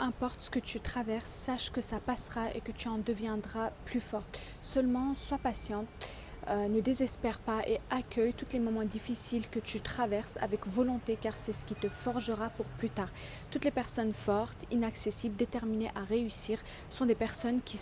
Importe ce que tu traverses, sache que ça passera et que tu en deviendras plus forte. Seulement, sois patiente, ne désespère pas et accueille tous les moments difficiles que tu traverses avec volonté car c'est ce qui te forgera pour plus tard. Toutes les personnes fortes, inaccessibles, déterminées à réussir sont des personnes qui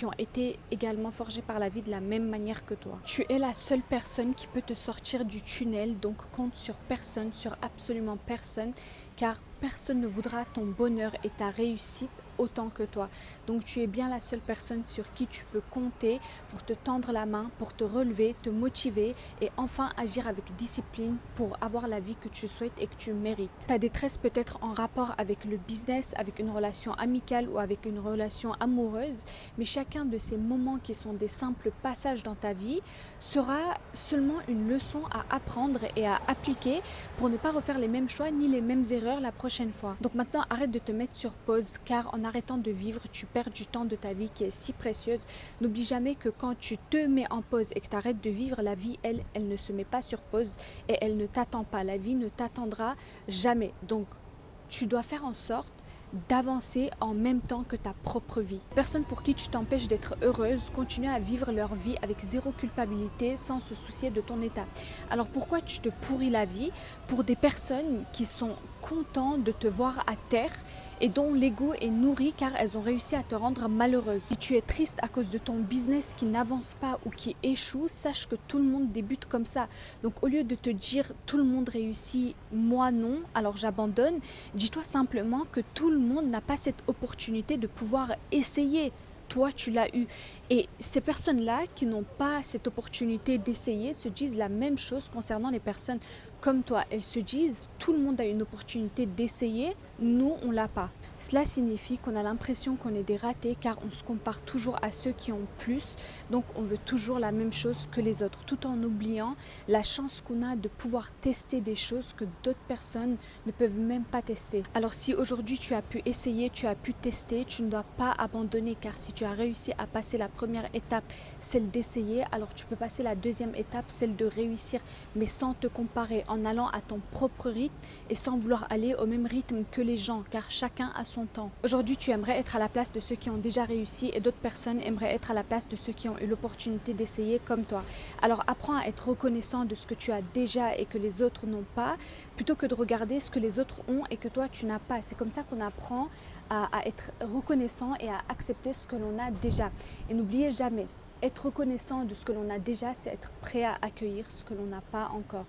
ont été également forgées par la vie de la même manière que toi. Tu es la seule personne qui peut te sortir du tunnel, donc compte sur personne, sur absolument personne, car personne ne voudra ton bonheur et ta réussite autant que toi. Donc tu es bien la seule personne sur qui tu peux compter pour te tendre la main, pour te relever, te motiver et enfin agir avec discipline pour avoir la vie que tu souhaites et que tu mérites. Ta détresse peut être en rapport avec le business, avec une relation amicale ou avec une relation amoureuse, mais chacun de ces moments qui sont des simples passages dans ta vie sera seulement une leçon à apprendre et à appliquer pour ne pas refaire les mêmes choix ni les mêmes erreurs la prochaine fois. Donc maintenant, arrête de te mettre sur pause car en arrêtant de vivre, tu perds du temps de ta vie qui est si précieuse. N'oublie jamais que quand tu te mets en pause et que tu arrêtes de vivre, la vie, elle ne se met pas sur pause et elle ne t'attend pas. La vie ne t'attendra jamais. Donc, tu dois faire en sorte d'avancer en même temps que ta propre vie. Les personnes pour qui tu t'empêches d'être heureuse continuent à vivre leur vie avec zéro culpabilité sans se soucier de ton état. Alors pourquoi tu te pourris la vie pour des personnes qui sont contentes de te voir à terre et dont l'ego est nourri car elles ont réussi à te rendre malheureuse. Si tu es triste à cause de ton business qui n'avance pas ou qui échoue, sache que tout le monde débute comme ça. Donc au lieu de te dire tout le monde réussit, moi non, alors j'abandonne, dis-toi simplement que tout le monde n'a pas cette opportunité de pouvoir essayer. Toi, tu l'as eu. Et ces personnes-là qui n'ont pas cette opportunité d'essayer se disent la même chose concernant les personnes comme toi. Elles se disent, tout le monde a une opportunité d'essayer, nous, on l'a pas. Cela signifie qu'on a l'impression qu'on est des ratés car on se compare toujours à ceux qui ont plus. Donc on veut toujours la même chose que les autres tout en oubliant la chance qu'on a de pouvoir tester des choses que d'autres personnes ne peuvent même pas tester. Alors si aujourd'hui tu as pu essayer, tu as pu tester, tu ne dois pas abandonner car si tu as réussi à passer la première étape, celle d'essayer, alors tu peux passer la deuxième étape, celle de réussir, mais sans te comparer, en allant à ton propre rythme et sans vouloir aller au même rythme que les gens car chacun a son temps. Aujourd'hui, tu aimerais être à la place de ceux qui ont déjà réussi et d'autres personnes aimeraient être à la place de ceux qui ont eu l'opportunité d'essayer comme toi. Alors apprends à être reconnaissant de ce que tu as déjà et que les autres n'ont pas, plutôt que de regarder ce que les autres ont et que toi tu n'as pas. C'est comme ça qu'on apprend à être reconnaissant et à accepter ce que l'on a déjà. Et n'oubliez jamais, être reconnaissant de ce que l'on a déjà, c'est être prêt à accueillir ce que l'on n'a pas encore.